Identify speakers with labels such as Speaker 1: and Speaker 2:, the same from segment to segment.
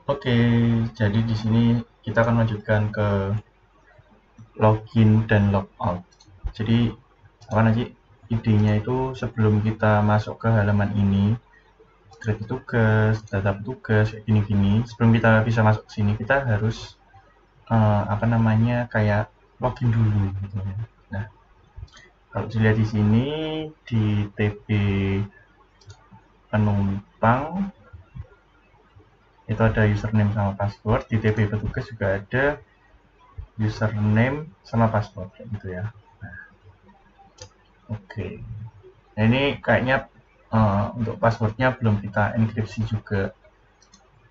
Speaker 1: Oke, jadi di sini kita akan lanjutkan ke login dan logout. Jadi apa nanti idenya itu sebelum kita masuk ke halaman ini, create petugas, data petugas, kayak gini-gini. Sebelum kita bisa masuk ke sini, kita harus apa namanya kayak login dulu gitu ya. Nah, kalau dilihat di sini di TB penumpang itu ada username sama password, di TB petugas juga ada username sama password gitu ya. Nah, oke. Nah, ini kayaknya untuk passwordnya belum kita enkripsi juga.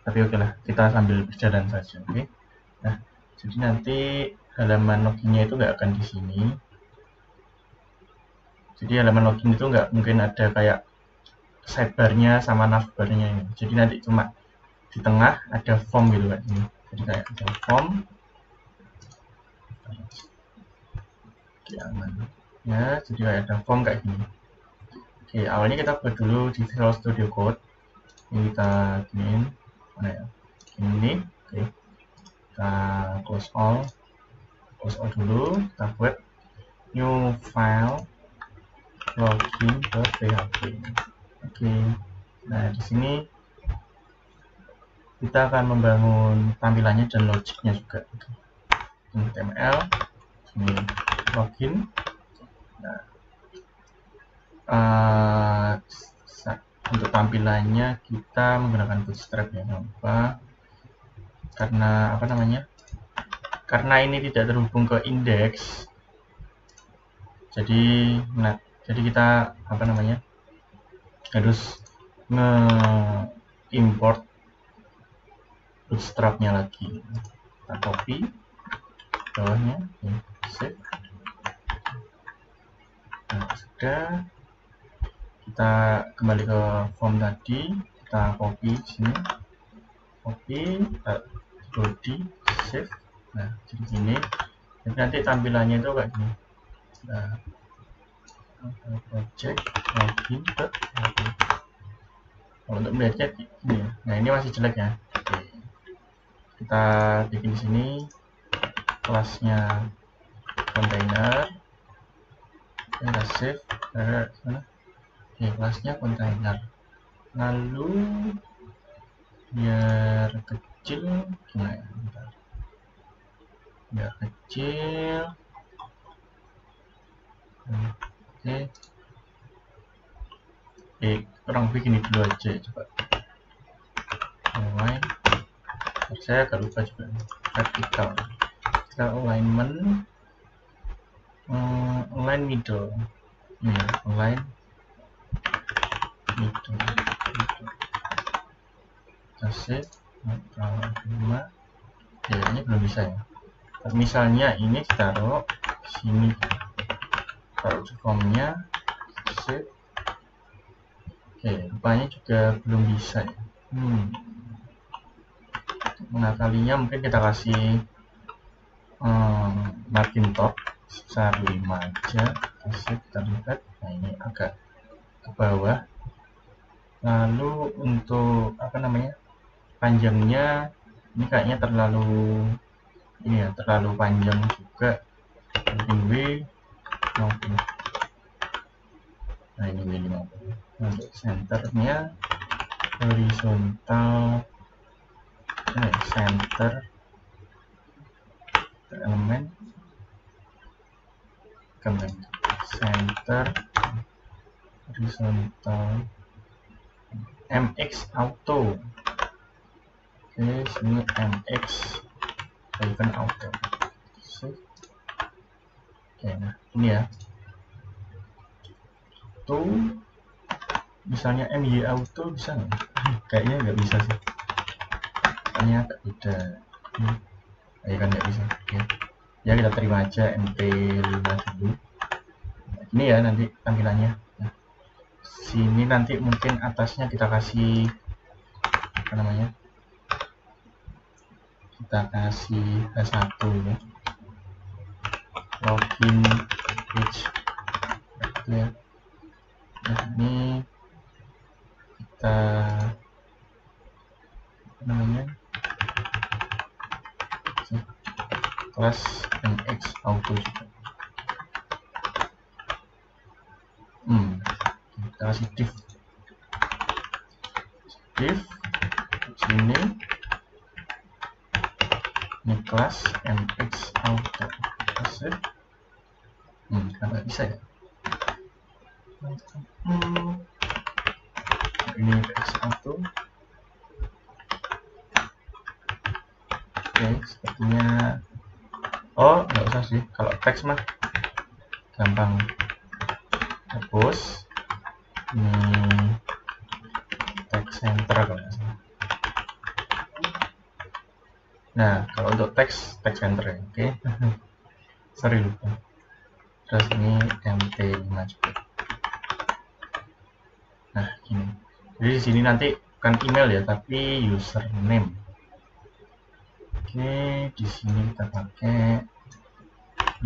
Speaker 1: Tapi oke lah, kita sambil berjalan saja. Oke. Nah, jadi nanti halaman loginnya itu nggak akan di sini. Jadi halaman login itu nggak mungkin ada kayak sidebarnya sama navbarnya ini. Jadi nanti cuma di tengah ada form gitu kayak gini. Jadi kayak ada form. Oke, aman. Ya, jadi kayak ada form kayak gini. Oke, awalnya kita buat dulu di Visual Studio Code. Ini kita giniin. Mana ya? Ini. Oke. Kita close all dulu. Kita buat new file login ke PHP. Oke. Nah, di sini kita akan membangun tampilannya dan logiknya juga. HTML, ini login. Nah, untuk tampilannya kita menggunakan bootstrap ya, apa? Karena apa namanya? Karena ini tidak terhubung ke index, jadi kita apa namanya? Harus nge-import bootstrapnya lagi. Kita copy bawahnya, save. Nah, sudah, kita kembali ke form tadi, kita copy sini, copy, body, save. Nah, jadi gini. Jadi nanti tampilannya itu kayak gini. Nah, project login ke kalau untuk melihatnya gini ya. Nah, ini masih jelek ya. Oke. Kita bikin di sini kelasnya container. Kita save. Oke, kelasnya container. Lalu biar kecil gimana ya? Bentar. Biar kecil. Oke. Kurang lebih gini dulu aja coba. Align. Saya agak lupa juga. Vertical. Kita alignment. Align middle. Ini ya, align middle. Kita save. Kayaknya belum bisa ya. Misalnya ini ditaruh sini, taruh di formnya, save. Oke, rupanya juga belum bisa ya. Mengakalinya mungkin kita kasih margin top sebesar 5 aja. Kita lihat, nah ini agak ke bawah. Lalu untuk apa namanya, panjangnya ini kayaknya terlalu ini ya, terlalu panjang juga. Mungkin W 50. Nah ini W 50. Untuk centernya horizontal, center elemen center horizontal MX auto. Oke, sini MX auto. Oke, nah ini ya. Tuh, misalnya MY auto bisa nggak? Kayaknya nggak bisa sih. Kayaknya agak beda. Ya kan nggak bisa. Oke. Ya kita terima aja MP5 dulu. Nah, ini ya nanti tampilannya. Nah, sini nanti mungkin atasnya kita kasih apa namanya? Kita kasih H1 ya. Login page. Gitu ya. Nah, ini kita apa namanya? kelas mx auto juga. Kita kasih div sini ini kelas mx auto. Kenapa bisa ya? Ini mx auto. Oke, sepertinya nggak usah sih, kalau teks mah gampang. Hapus ini text center kalau nggak salah. Nah, kalau untuk text center ya, oke. Sorry lupa. Terus ini mt5 juga. Nah, gini. Jadi di sini nanti bukan email ya, tapi username. Oke, di sini kita pakai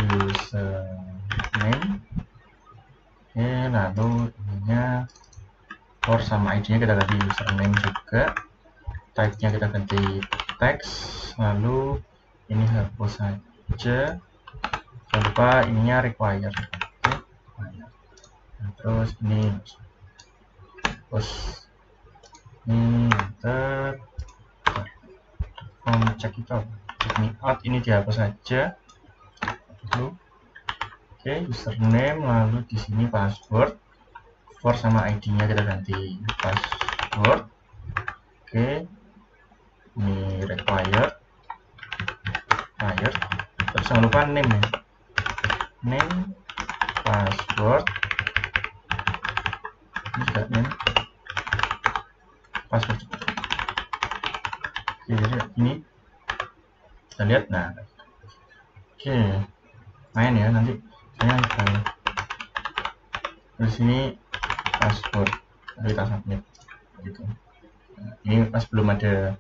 Speaker 1: username. Oke, lalu ininya sama ID-nya kita ganti username juga. Type-nya kita ganti text. Lalu ini hapus saja. Jangan lupa ininya require. Nah, terus ini terus ini enter check me out ini dihapus saja dulu. Oke, username, lalu di sini password, for sama ID-nya kita ganti password. Oke, ini required. Terus jangan lupa name ya, name, password, ini juga name, password. Oke, jadi ini kita lihat. Nah, oke, main ya nanti saya di sini password, lalu kita submit gitu. Nah, ini pas belum ada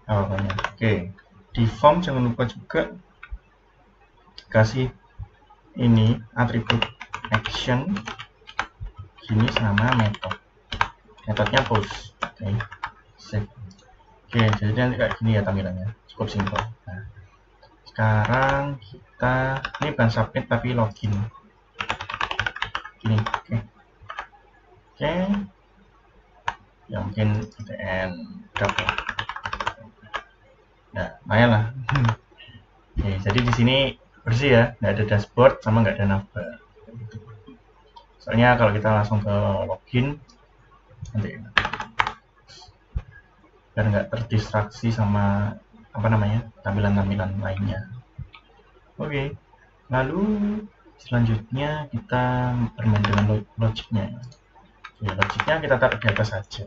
Speaker 1: apa-apanya. Oke, di form jangan lupa juga kasih ini atribut action sini sama metodenya post. Oke, save. Oke, jadi nanti kayak gini ya tampilannya, cukup simpel. Nah, sekarang kita ini bukan submit tapi login gini. Oke, ya mungkin ITN double. Nah, lumayan lah. Oke, jadi di sini bersih ya, nggak ada dashboard sama nggak ada navbar. Soalnya kalau kita langsung ke login nanti biar nggak terdistraksi sama tampilan-tampilan lainnya. Oke, lalu selanjutnya kita bermain dengan logiknya. Oke, logiknya kita taruh di atas saja.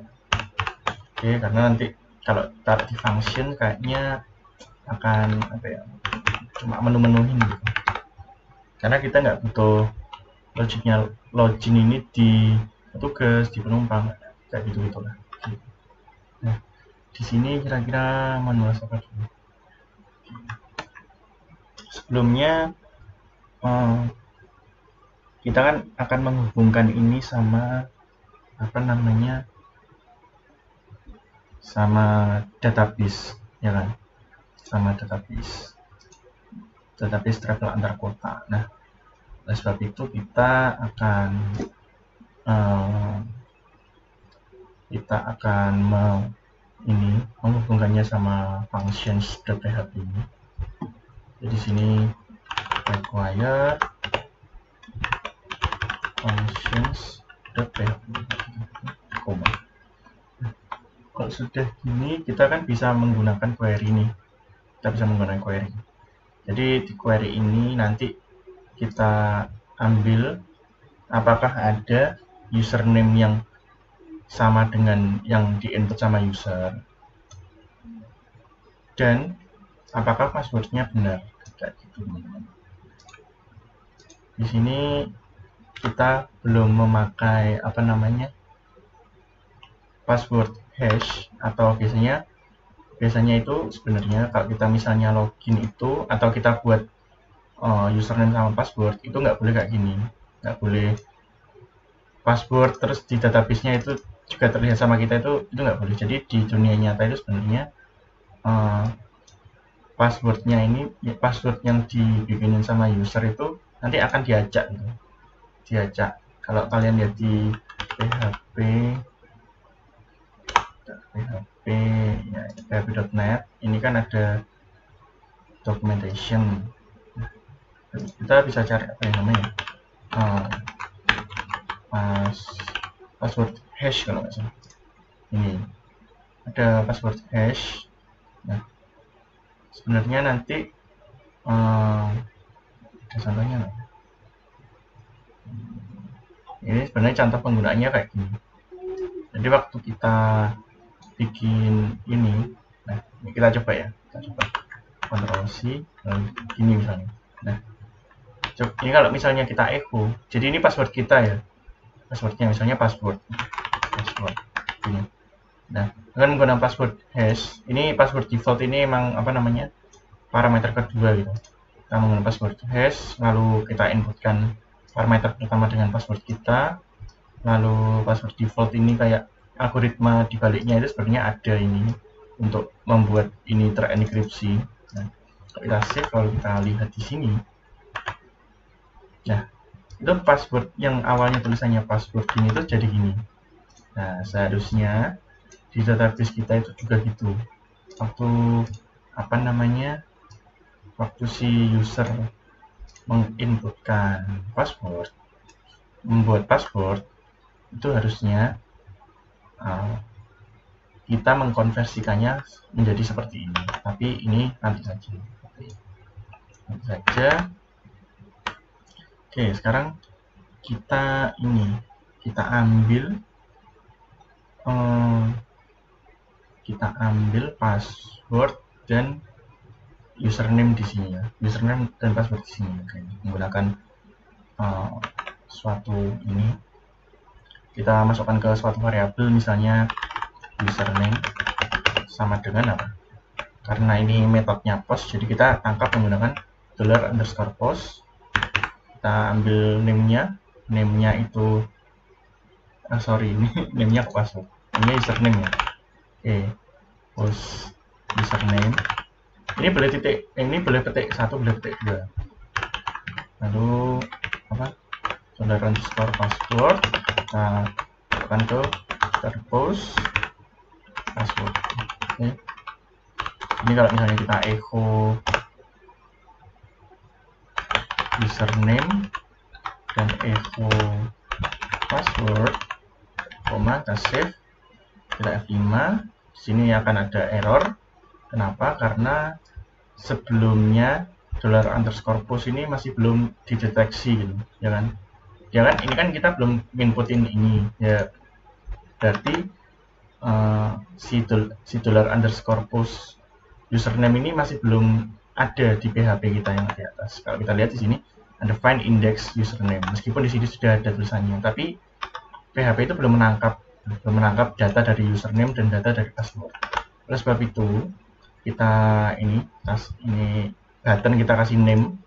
Speaker 1: Oke, karena nanti kalau taruh di function kayaknya akan cuma menu-menuhin gitu. Karena kita nggak butuh login ini di petugas, di penumpang, kayak gitu-gitulah. Nah, di sini kira-kira manual apa dulu? Sebelumnya kita kan akan menghubungkan ini sama sama database, ya kan? Sama database travel antar kota. Nah, oleh sebab itu kita akan menghubungkannya sama functions.php ini. Jadi sini require functions.php. Kalau sudah gini, kita kan bisa menggunakan query ini. Jadi di query ini nanti kita ambil apakah ada username yang sama dengan yang di input sama user, dan apakah passwordnya benar, kayak gitu. Di sini kita belum memakai password hash, atau biasanya itu sebenarnya kalau kita misalnya login itu atau kita buat username sama password itu nggak boleh kayak gini, nggak boleh password terus di database-nya itu juga terlihat sama kita, itu nggak boleh. Jadi di dunia nyata itu sebenarnya passwordnya ini, password yang dibikinin sama user itu nanti akan diajak gitu. Kalau kalian lihat di PHP ya, php.net ini kan ada documentation. Kita bisa cari apa yang namanya password hash kalau nggak salah. Ini ada password hash. Nah, sebenarnya nanti ada contohnya nggak? Ini sebenarnya contoh penggunaannya kayak gini. Jadi waktu kita bikin ini, nah ini kita coba ya, Ctrl C, lalu gini misalnya. Nah, ini kalau misalnya kita echo, jadi ini password kita ya, passwordnya misalnya password ini. Nah, dengan menggunakan password hash, ini password default ini emang apa namanya parameter kedua gitu. Kita menggunakan password hash, lalu kita inputkan parameter pertama dengan password kita, lalu password default ini kayak algoritma di baliknya itu sebenarnya ada ini untuk membuat ini terenkripsi. Nah, kalau kita save, kalau kita lihat di sini, nah itu password yang awalnya tulisannya password ini tuh jadi gini. Nah, seharusnya di database kita itu juga gitu. Waktu apa namanya, waktu si user menginputkan password, membuat password, itu harusnya kita mengkonversikannya menjadi seperti ini. Tapi ini nanti saja. Oke, sekarang kita ambil password dan username di sini ya, username dan password di sini. Oke, menggunakan suatu ini, kita masukkan ke suatu variabel, misalnya username sama dengan apa? Karena ini metodenya post, jadi kita tangkap menggunakan $_post. Kita ambil name-nya itu ini name-nya ke password, ini username ya. Oke, post username ini boleh titik, ini boleh petik 1, boleh petik 2, lalu apa, $_password, kita tekan ke post password. Oke, ini kalau misalnya kita echo username dan echo password, kita save, kita F5, di sini akan ada error. Kenapa? Karena sebelumnya $_post ini masih belum dideteksi gitu, ya kan? Ini kan kita belum inputin ini ya, berarti si $_post username ini masih belum ada di PHP kita yang di atas. Kalau kita lihat di sini ada find index username, meskipun di sini sudah ada tulisannya, tapi PHP itu belum menangkap data dari username dan data dari password. Oleh sebab itu kita ini button kita kasih name,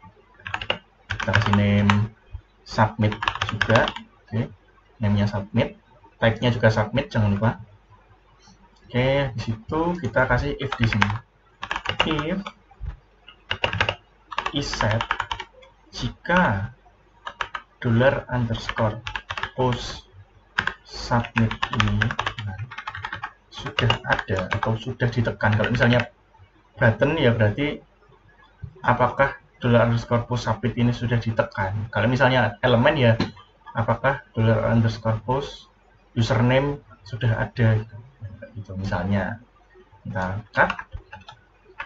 Speaker 1: submit juga. Oke, name-nya submit, type-nya juga submit, jangan lupa. Oke, di situ kita kasih if di sini. If is set jika $_post submit ini sudah ada atau sudah ditekan. Kalau misalnya button ya berarti apakah $_post submit ini sudah ditekan. Kalau misalnya elemen ya apakah $_post username sudah ada gitu. Misalnya kita cut,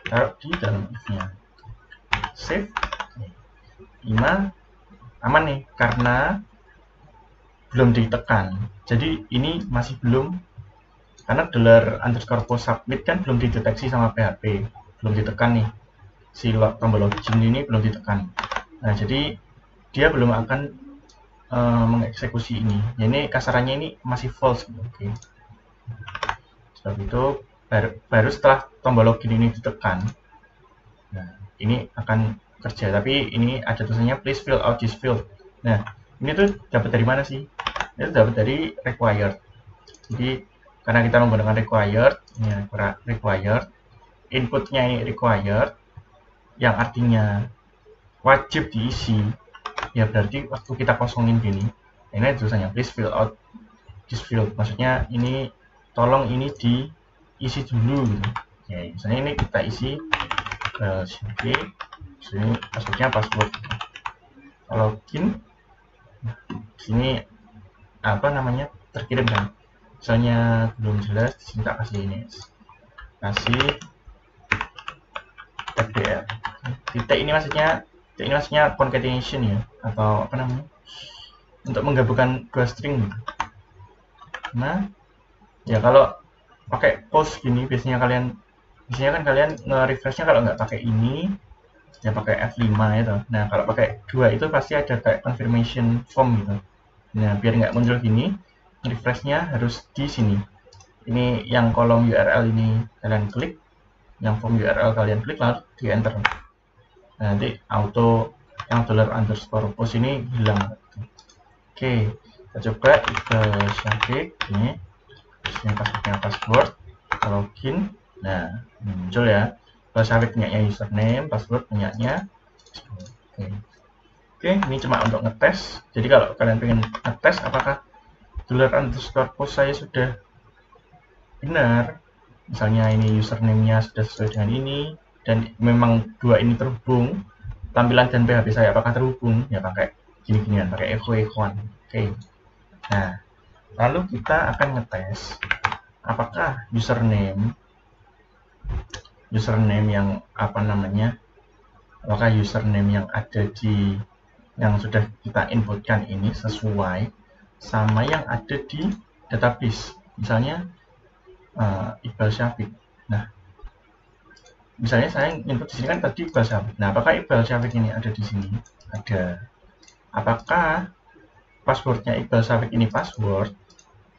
Speaker 1: taruh di dalam if-nya, save, 5, aman nih karena belum ditekan. Jadi ini masih belum, karena $_post submit kan belum dideteksi sama PHP, belum ditekan nih, si tombol login ini belum ditekan. Nah, jadi dia belum akan mengeksekusi ini. Ini kasarannya ini masih false. Oke. Sebab itu baru setelah tombol login ini ditekan, nah ini akan kerja. Tapi ini ada tulisannya please fill out this field. Nah, ini tuh dapat dari mana sih? Itu dapat dari required. Jadi karena kita menggunakan required, ini required, inputnya ini required, yang artinya wajib diisi, ya berarti waktu kita kosongin gini, ini ada tulisannya please fill out this field, maksudnya ini tolong ini diisi dulu gitu. Oke, misalnya ini kita isi oke, sini passwordnya password login, sini apa namanya terkirim kan, misalnya belum jelas, disini tak kasih ini, kasih FDR titik, ini maksudnya concatenation ya, atau apa namanya, untuk menggabungkan dua string gitu. Nah ya kalau pakai post gini biasanya kan kalian nge-refreshnya kalau nggak pakai ini ya pakai F5 itu. Nah kalau pakai dua itu pasti ada kayak confirmation form gitu. Nah biar nggak muncul gini, refreshnya harus di sini. Ini yang kolom URL ini kalian klik, yang form URL kalian klik lalu di enter. Nah, nanti auto yang $_ post ini hilang. Oke, kita coba Syafiq ini password login. Nah muncul ya, Syafiq punya username, password punyanya. Oke, ini cuma untuk ngetes. Jadi kalau kalian pengen ngetes apakah $_ post saya sudah benar, misalnya ini username-nya sudah sesuai dengan ini dan memang dua ini terhubung, tampilan dan PHP saya apakah terhubung, ya pakai gini-ginian, pakai echo-echoan. Oke, nah lalu kita akan ngetes apakah username yang apa namanya, apakah username yang ada di yang sudah kita inputkan ini sesuai sama yang ada di database, misalnya Iqbal Syafiq. Nah misalnya saya input di sini kan tadi Iqbal Syafiq. Nah apakah Iqbal Syafiq ini ada di sini? Ada. Apakah passwordnya Iqbal Syafiq ini password?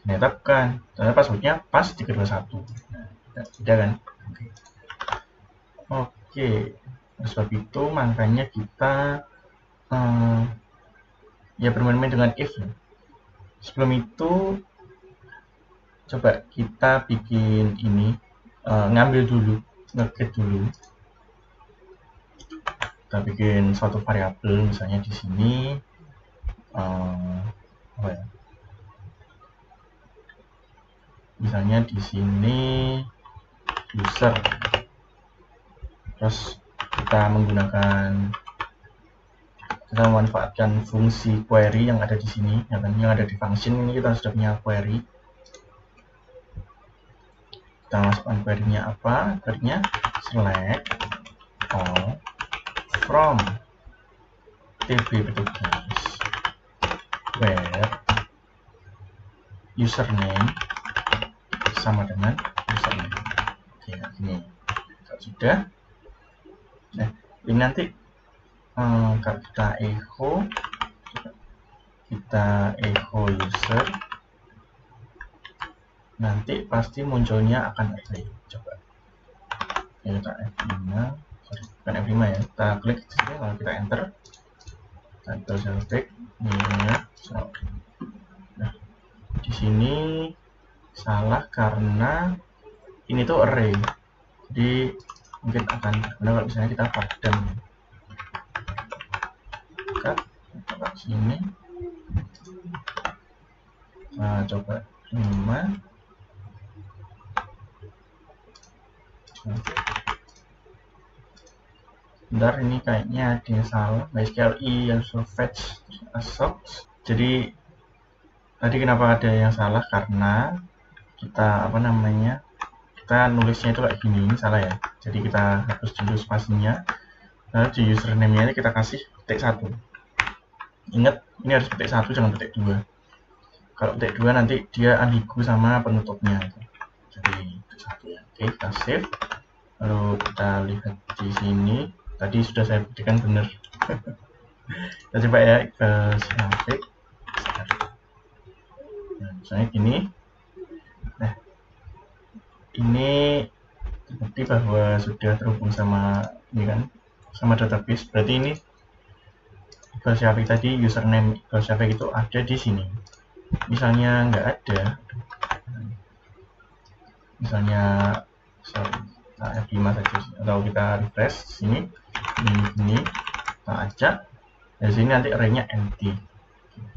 Speaker 1: Ternyata bukan, ternyata passwordnya pas 321. Nah, tidak kan? Oke. Sebab itu makanya kita ya bermain-main dengan if. Sebelum itu coba kita bikin ini, ngambil dulu, nge-get dulu. Kita bikin suatu variabel, misalnya di sini apa ya? Misalnya di sini user, terus kita memanfaatkan fungsi query yang ada di sini, yang ada di function ini. Kita sudah punya query, kita masukkan query-nya apa? Query-nya select all from tb petugas where username sama dengan username. Oke, ini sudah. Nah ini nanti kalau kita echo user, nanti pasti munculnya akan array. Coba ya, kita F5, bukan F5 ya, kita klik di sini lalu kita enter, kita select ini ya. Nah di sini salah karena ini tuh array, jadi mungkin akan benar kalau misalnya kita padam. Kita sini, nah coba 5. Bentar, ini kayaknya ada yang salah. MySQL also fetch socks. Jadi tadi kenapa ada yang salah, karena kita apa namanya, kita nulisnya itu kayak gini, ini salah ya. Jadi kita hapus dulu spasinya, lalu di username-nya kita kasih petik 1. Ingat, ini harus petik 1, jangan petik 2. Kalau petik 2 nanti dia ambigu sama penutupnya. Jadi petik 1 ya. Oke, kita save. Lalu kita lihat di sini, tadi sudah saya buktikan benar. Kita coba ya ke Syafiq. Nah, misalnya gini. Nah, ini terbukti bahwa sudah terhubung sama ini kan, sama database. Berarti ini Iqbal Syafiq tadi, username Iqbal Syafiq itu ada di sini. Misalnya nggak ada, misalnya F5 saja, atau kita refresh sini, ini kita acak. Dari sini nanti array-nya empty.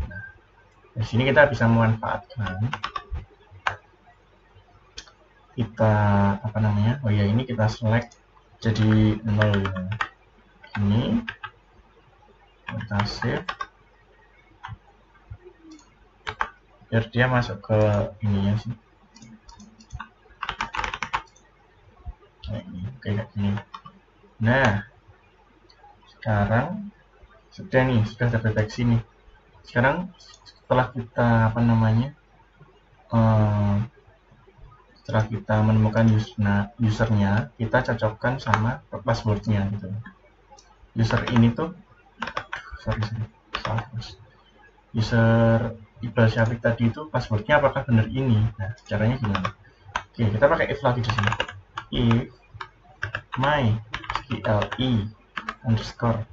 Speaker 1: Nah, dari sini kita bisa memanfaatkan, kita apa namanya, oh ya, ini kita select jadi 0 ini, kita save biar dia masuk ke ininya sih, kayak gini. Nah, sekarang sudah terdeteksi nih. Sekarang setelah kita apa namanya, setelah kita menemukan usernya, kita cocokkan sama passwordnya gitu. User ini tuh, user Iqbal Syafiq tadi itu passwordnya apakah benar ini? Nah, caranya gimana? Oke, kita pakai if lagi di sini. If my SQLi underscore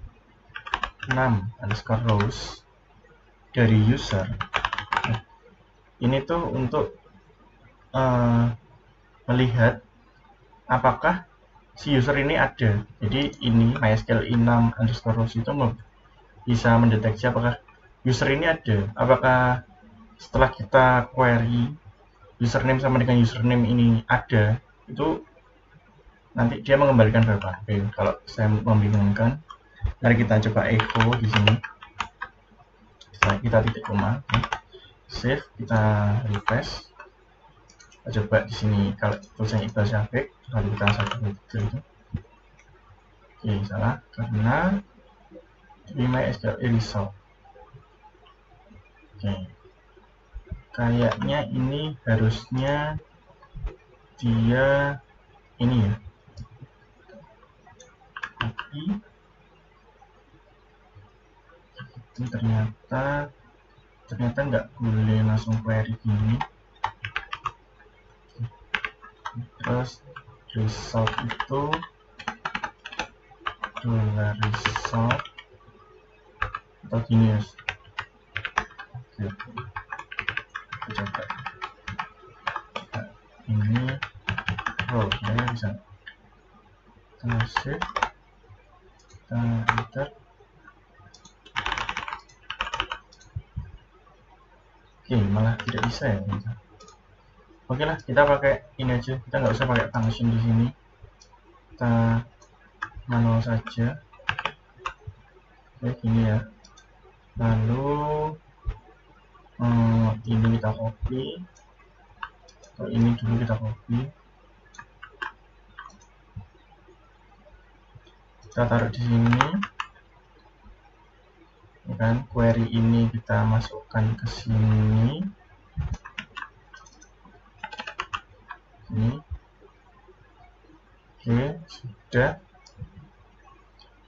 Speaker 1: 6 underscore rows dari user, nah, ini tuh untuk melihat apakah si user ini ada. Jadi ini MySQL 6 underscore rows itu bisa mendeteksi apakah user ini ada. Apakah setelah kita query username sama dengan username ini ada, itu nanti dia mengembalikan berapa. Oke, kalau saya membingungkan, mari kita coba echo di sini. Kita titik koma, save, kita refresh. Kita coba di sini kalau tulisannya Iqbal Syafiq, lalu kita satu itu. Oke, salah karena di MySQL result. Oke, kayaknya ini harusnya dia ini ya, tapi itu ternyata nggak boleh langsung query gini. Terus result itu $result atau gini ya. Oke, kita coba ini saya bisa kita save, kita enter. Oke, malah tidak bisa ya. Oke lah, kita pakai ini aja, kita nggak usah pakai function di sini, kita manual saja. Oke, gini ya. Lalu ini kita copy, atau ini dulu kita copy, kita taruh di sini, ya kan? Query ini kita masukkan ke sini, ini. Oke, sudah.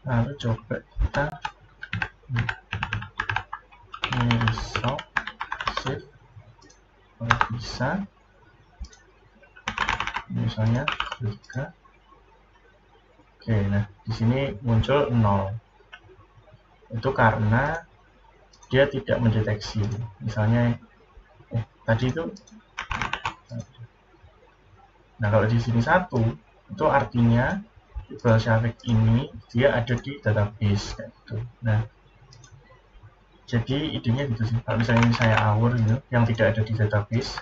Speaker 1: Lalu coba kita result, save, kalau bisa, misalnya 3. Oke, nah di sini muncul 0. Itu karena dia tidak mendeteksi. Misalnya, tadi itu. Nah, kalau di sini 1, itu artinya Iqbal Syafiq ini dia ada di database kayak gitu. Nah, jadi idenya gitu sih. Kalau misalnya ini saya hour gitu, yang tidak ada di database,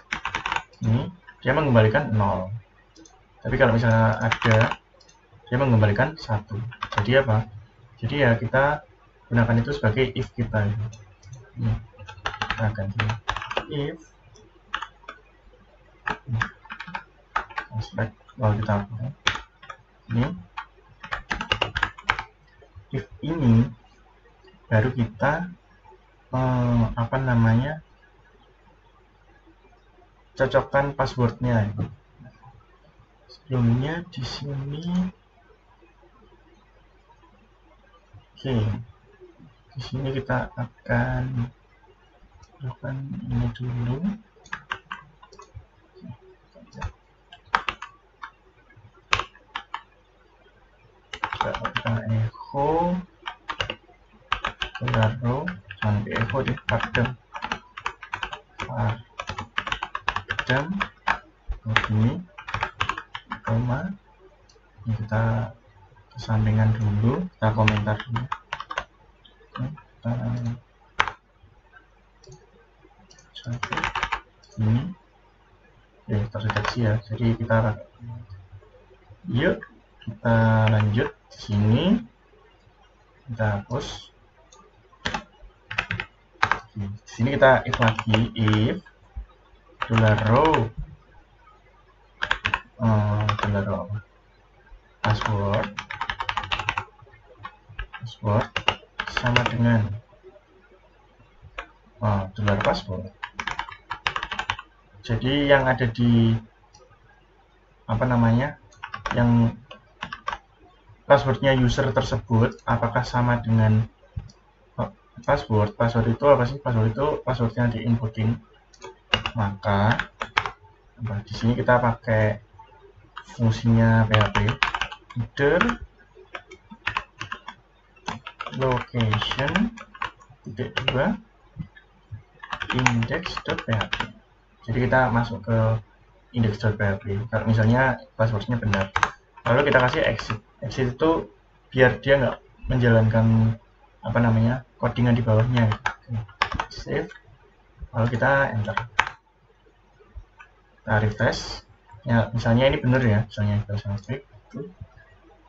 Speaker 1: ini dia mengembalikan 0. Tapi kalau misalnya ada, dia mengembalikan 1. Jadi apa? Jadi ya kita gunakan itu sebagai if kita. Ini kita ganti if. Select, lalu kita ini if ini baru kita apa namanya, cocokkan passwordnya. Sebelumnya di sini, oke, di sini kita akan lakukan ini dulu. Kita echo row, jangan di echo di padam begini, koma, ini kita kesampingan dulu, kita komentar dulu. Ini terdeteksi ya, jadi kita yuk kita lanjut di sini, kita hapus. Di sini kita if lagi, if $row password sama dengan $password. Jadi yang ada di yang passwordnya user tersebut apakah sama dengan password itu apa sih? Password itu passwordnya di inputting. Maka di sini kita pakai fungsinya PHP header location -2 index.php. Jadi kita masuk ke index.php. Kalau misalnya passwordnya benar, lalu kita kasih exit. Exit itu biar dia nggak menjalankan codingan di bawahnya. Save, lalu kita enter. Kita refresh. Ya, misalnya ini benar ya, misalnya kita klik itu.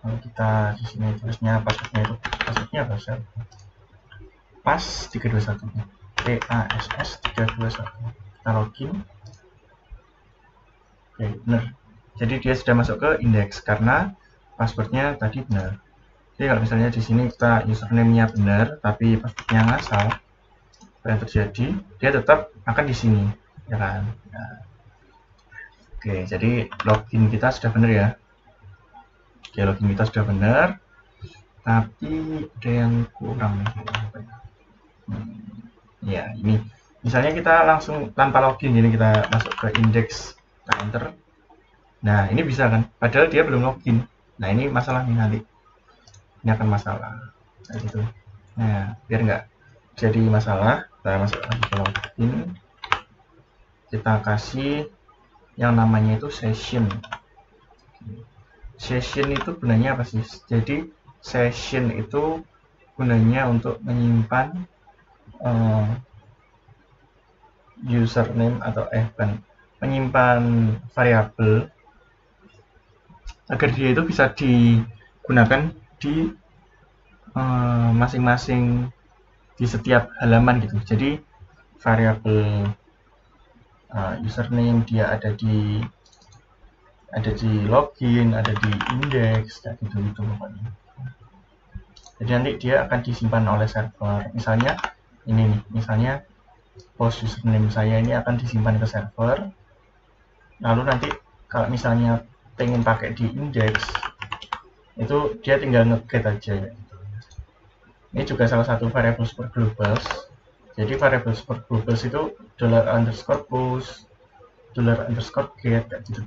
Speaker 1: Lalu kita di sini tulisnya passwordnya apa? Pas 321. PASS 321. Kita login. Oke, benar. Jadi dia sudah masuk ke indeks karena passwordnya tadi benar. Jadi kalau misalnya di sini kita username-nya benar tapi passwordnya ngasal, apa yang terjadi? Dia tetap akan di sini, ya kan? Nah. Oke, jadi login kita sudah benar ya. Oke, login kita sudah benar, tapi ada yang kurang. Ya, ini misalnya kita langsung tanpa login, ini kita masuk ke index, kita enter. Nah, ini bisa kan? Padahal dia belum login. Nah, ini masalah nih nanti. Ini akan masalah. Kayak gitu. Nah, biar nggak jadi masalah, kita masuk lagi ke login. Kita kasih yang namanya itu session. Session itu gunanya apa sih? Jadi session itu gunanya untuk menyimpan username atau menyimpan variabel agar dia itu bisa digunakan di masing-masing di setiap halaman gitu. Jadi variabel username dia ada di login, ada di index, kayak gitu pokoknya. Jadi nanti dia akan disimpan oleh server. Misalnya ini nih, misalnya post username saya ini akan disimpan ke server. Lalu nanti kalau misalnya pengen pakai di index, itu dia tinggal nge-get aja. Ini juga salah satu variable super globals. Jadi variable super globals itu $_post, $_get, kayak gitu.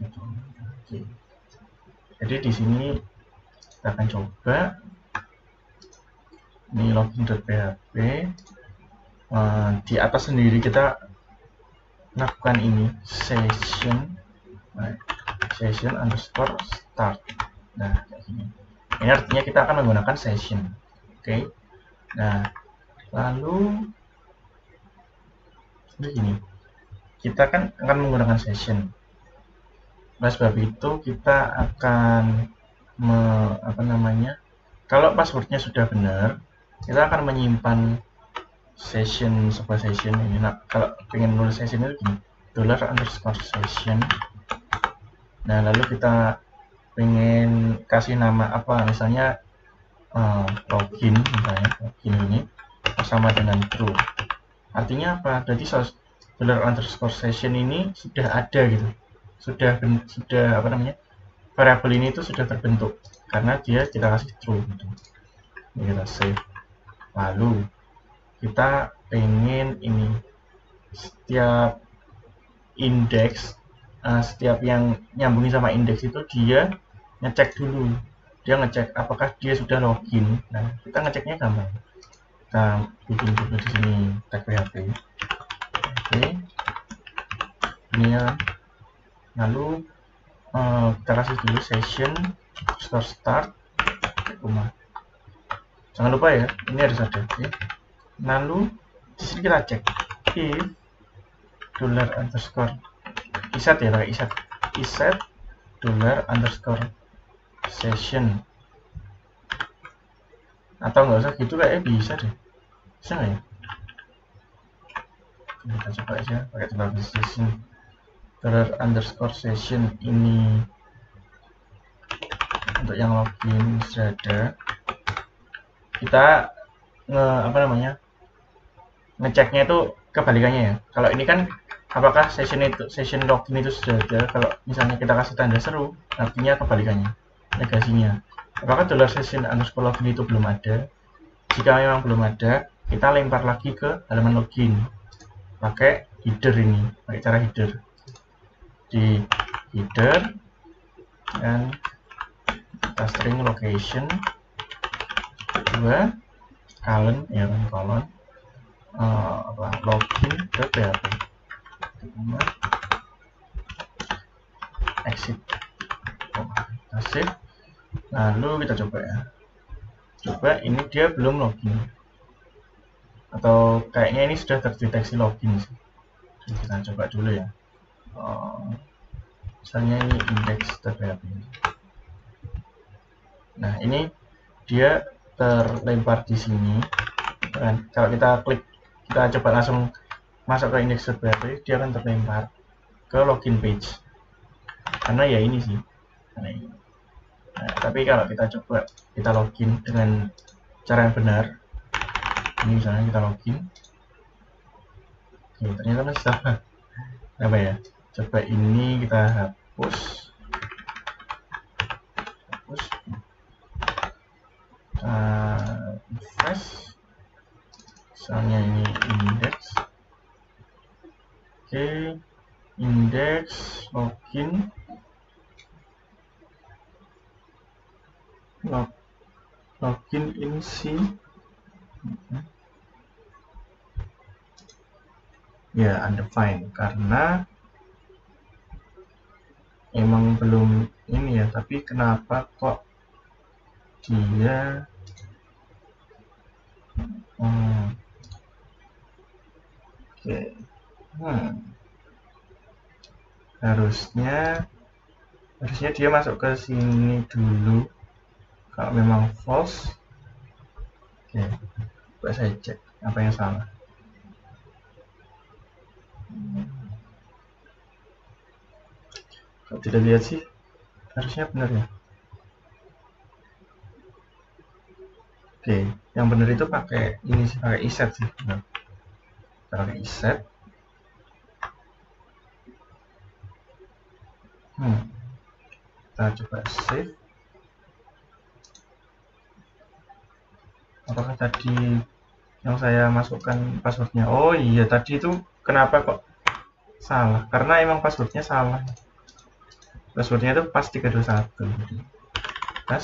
Speaker 1: Jadi di sini kita akan coba ini login.php. Di atas sendiri kita lakukan ini session _start. Nah, kayak gini. Ini artinya kita akan menggunakan session. Oke. Nah, lalu begini. Kita kan akan menggunakan session. Oleh sebab itu kita akan kalau passwordnya sudah benar, kita akan menyimpan sebuah session ini. Nah, kalau pengen nulis session itu gini, $_session. Nah, lalu kita pengen kasih nama apa, misalnya login, misalnya login ini sama dengan true. Artinya apa? Berarti $_session ini sudah ada gitu, sudah variabel ini itu sudah terbentuk karena dia kita kasih true gitu. Ini kita save. Lalu kita pengen ini setiap indeks, setiap yang nyambungin sama indeks itu dia ngecek dulu, dia ngecek apakah dia sudah login. Nah, kita ngeceknya gampang, kita bikin dulu di sini tag PHP. Oke, ini ya. Lalu kita kasih dulu session _start. koma. Jangan lupa ya, ini harus ada. Oke. Lalu di sini kita cek if dollar underscore iset ya, pakai iset dollar underscore session, atau nggak usah gitu, kayaknya bisa deh. Bisa nggak ya? Kita coba aja pakai dollar session, dollar underscore session ini untuk yang login sudah ada. Kita ngeceknya itu kebalikannya ya. Kalau ini kan apakah session login itu sudah ada. Kalau misalnya kita kasih tanda seru, artinya kebalikannya, negasinya. Apakah dollar session underscore login itu belum ada? Jika memang belum ada, kita lempar lagi ke halaman login pakai header ini, pakai cara header. Di header dan kita string location 2 colon ya kan, colon login.php exit. Save. Lalu kita coba ya, ini dia belum login, atau kayaknya ini sudah terdeteksi login sih. Jadi kita coba dulu ya, misalnya ini index.php. Nah, ini dia terlempar di sini kan. Kalau kita klik, kita coba langsung masuk ke index.php, dia akan terlempar ke login page, karena ya ini sih, karena ini. Nah, tapi kalau kita coba kita login dengan cara yang benar, ini misalnya kita login, oke, ternyata masih salah. Apa ya, coba ini kita hapus, refresh, misalnya ini index, oke, index login in C ya, undefined, karena emang belum ini ya. Tapi kenapa kok dia oke, harusnya dia masuk ke sini dulu kalau memang false. Oke, coba saya cek apa yang salah. Kalau tidak lihat sih harusnya benar ya. Oke, yang benar itu pakai ini sih, pakai iset sih. Benar. Kita pakai iset. Kita coba save. Apakah tadi yang saya masukkan passwordnya? Oh iya, tadi itu kenapa kok salah? Karena emang passwordnya salah. Passwordnya itu pas 321. Pas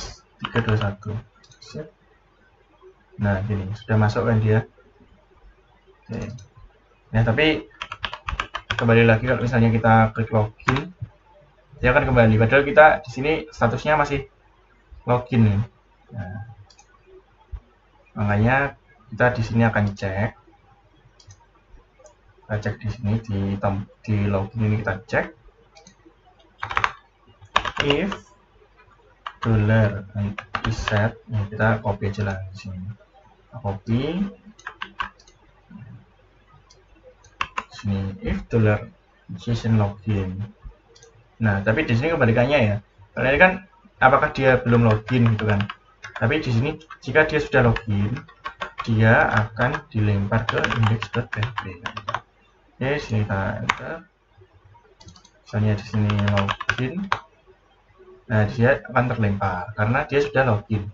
Speaker 1: 321. Set. Nah, gini, sudah masuk kan dia. Oke. Nah, tapi kembali lagi kalau misalnya kita klik login, dia akan kembali. Padahal kita di sini statusnya masih login ya. Nah, makanya kita di sini akan cek. Kita cek di sini di login ini, kita cek if dollar iset. Nah, kita copy aja lah di sini. Kita copy sini if dollar session login. Nah, tapi di sini kebalikannya ya. Karena ini kan apakah dia belum login gitu kan. Tapi di sini jika dia sudah login, dia akan dilempar ke index.php. Oke, sini kita enter. Misalnya di sini login. Nah, dia akan terlempar karena dia sudah login.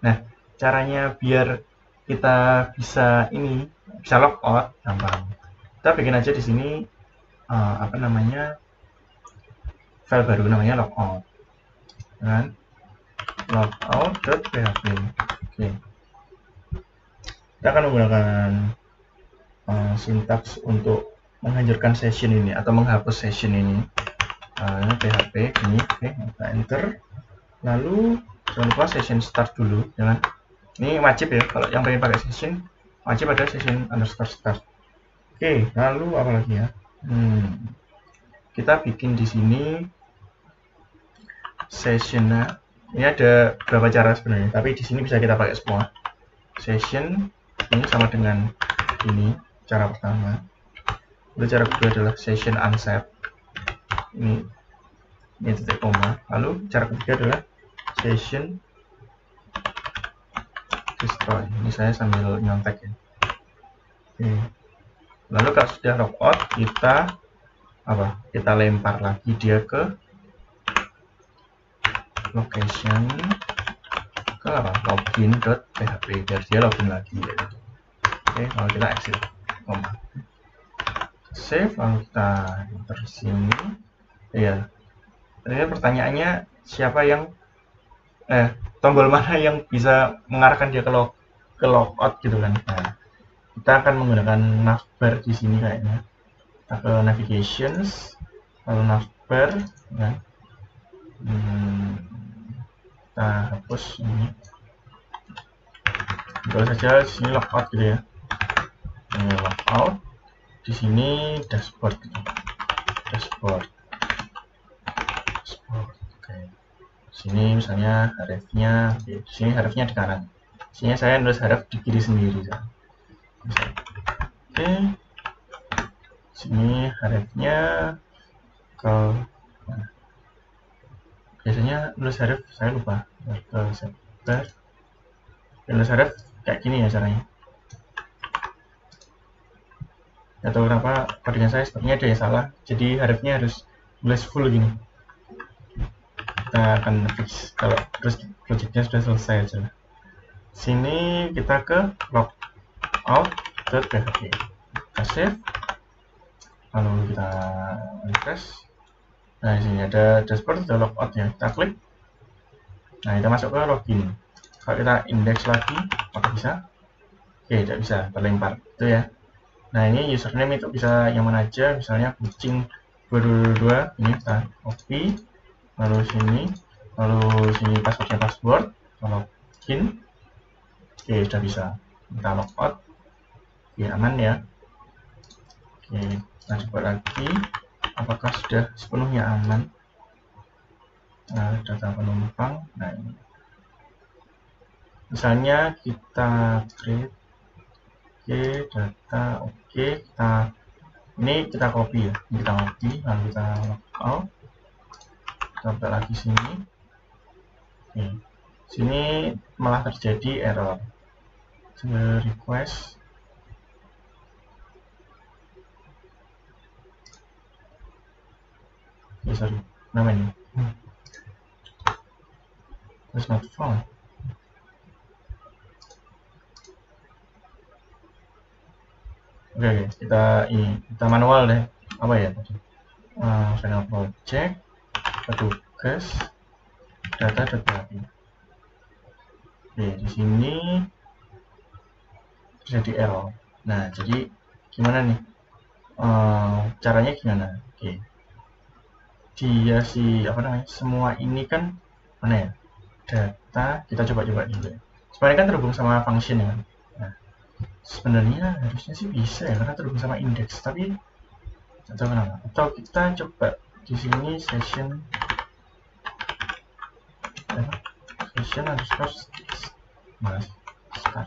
Speaker 1: Nah, caranya biar kita bisa logout gampang. Kita bikin aja di sini file baru namanya logout. Kan? Logout.php. Oke. Kita akan menggunakan sintaks untuk menghancurkan session ini atau menghapus session ini. PHP ini, oke, kita enter. Lalu jangan lupa session start dulu, jangan, ini wajib ya, kalau yang pengen pakai session wajib ada session underscore start. Oke, lalu apa lagi ya, kita bikin di sini sessionnya. Ini ada beberapa cara sebenarnya, tapi di sini bisa kita pakai semua. Session ini sama dengan ini cara pertama. Lalu cara kedua adalah session unset. Ini titik koma. Lalu cara ketiga adalah session destroy. Ini saya sambil nyontek ya. Oke. Lalu kalau sudah logout, kita apa? Kita lempar lagi dia ke location ke apa? login.php biar dia login lagi ya. Oke, lalu kita exit. Save, lalu kita enter sini. Ya. Ini pertanyaannya siapa yang tombol mana yang bisa mengarahkan dia ke logout gitu kan. Nah, kita akan menggunakan navbar di sini kayaknya. Kita ke navigations, lalu navbar ya. Kita hapus ini. Kalau saja di sini logout gitu ya. Ini logout. Di sini dashboard gitu. Dashboard. Oke. Sini misalnya href-nya, di sini href-nya di kanan. Sini saya nulis href di kiri sendiri. Oke. Sini href-nya ke biasanya nulis href saya lupa. Ke setter. Nulis href kayak gini ya caranya. Atau kenapa codingan saya sepertinya ada yang salah. Jadi href-nya harus nulis full gini. Kita akan fix kalau terus projectnya sudah selesai aja. Sini kita ke logout.php. Kita save. Lalu kita refresh. Nah, di sini ada dashboard, ada logout ya. Kita klik. Nah, kita masuk ke login. Kalau kita index lagi, apakah bisa? Oke, tidak bisa, terlempar. Itu ya. Nah, ini username itu bisa yang mana aja, misalnya kucing 222. Ini kita copy. Lalu sini passwordnya password, login. Oke, sudah bisa. Kita logout. Oke, aman ya. Oke, kita coba lagi. Apakah sudah sepenuhnya aman? Nah, data penumpang. Nah, ini. Misalnya kita create. Oke, data. Oke, kita copy ya. Ini kita copy, lalu kita logout. Kita buka lagi sini. Oke. Sini malah terjadi error. Request. Sorry, namanya was not found. Oke, kita manual deh. Apa ya tadi? Final project, petugas, data.php. Oke, di sini terjadi error. Nah, jadi gimana nih? Caranya gimana? Oke. Dia semua ini kan mana ya? Data, kita coba dulu ya. Sebenarnya kan terhubung sama function ya. Nah, sebenarnya harusnya sih bisa ya karena terhubung sama index, tapi tidak tahu kenapa. Atau kita coba di sini session underscore start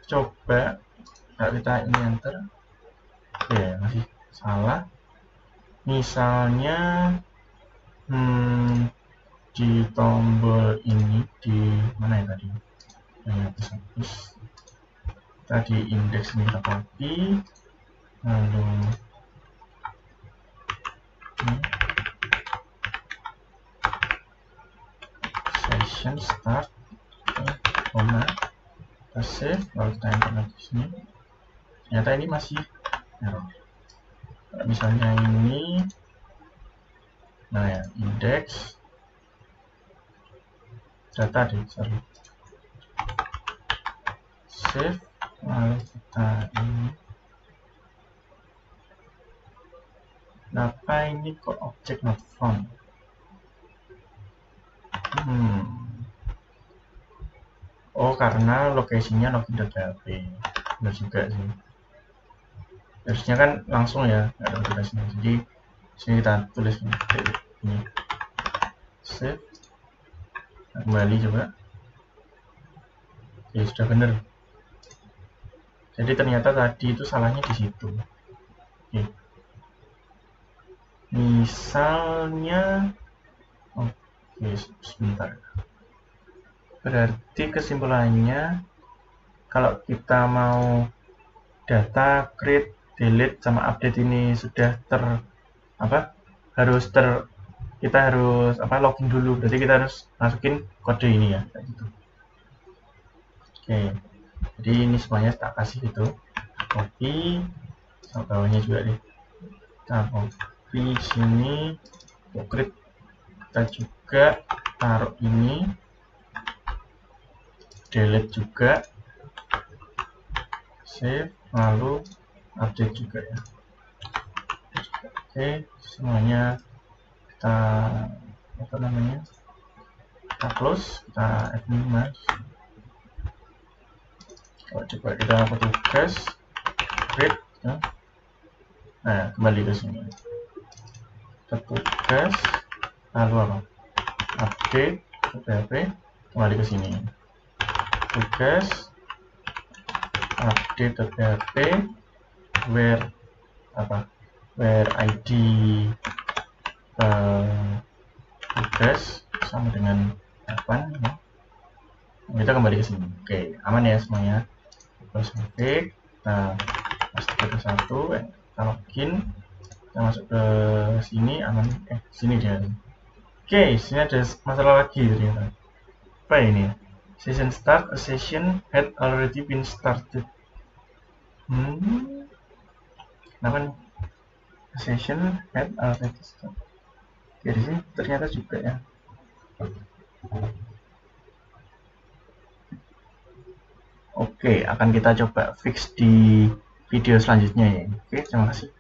Speaker 1: coba kalau kita ini enter ya masih salah. Misalnya di tombol ini di mana ya tadi? Hapus. Tadi indeks ini kita copy, lalu session start, kita save, lalu kita enter lagi sini. Ternyata ini masih error. Misalnya ini, nah ya, index data deh, sorry. Save, lalu kita ini. Kenapa ini kok object not found? karena lokasinya login.php. Benar juga sih. Harusnya kan langsung ya, nggak ada tugasnya. Jadi sini kita tulis ini. Save. Nah, kembali coba. Oke, sudah benar. Jadi ternyata tadi itu salahnya di situ. Oke. Misalnya, oke, sebentar. Berarti kesimpulannya, kalau kita mau data create, delete, sama update ini sudah kita harus login dulu. Berarti kita harus masukin kode ini ya, kayak gitu. Oke. Jadi ini semuanya tak kasih gitu. Copy, sama bawahnya juga deh. Kita copy sini, create, kita juga taruh ini, delete juga, save, lalu update juga ya. Oke, semuanya kita kita close, kita minimize. Kalau coba kita petugas create ya. Nah, kembali ke sini petugas, lalu update PHP, kembali ke sini tugas update PHP where id tugas sama dengan 8 ya. Kita kembali ke sini. Oke, aman ya semuanya. Terus kita paste ke satu, kita login, kita masuk ke sini, aman. Sini dia. Oke, sini ada masalah lagi ternyata. Apa ini? Session start, a session had already been started. Kenapa nih? A session had already started. Jadi sini ternyata juga ya. Oke, akan kita coba fix di video selanjutnya ya. Oke, terima kasih.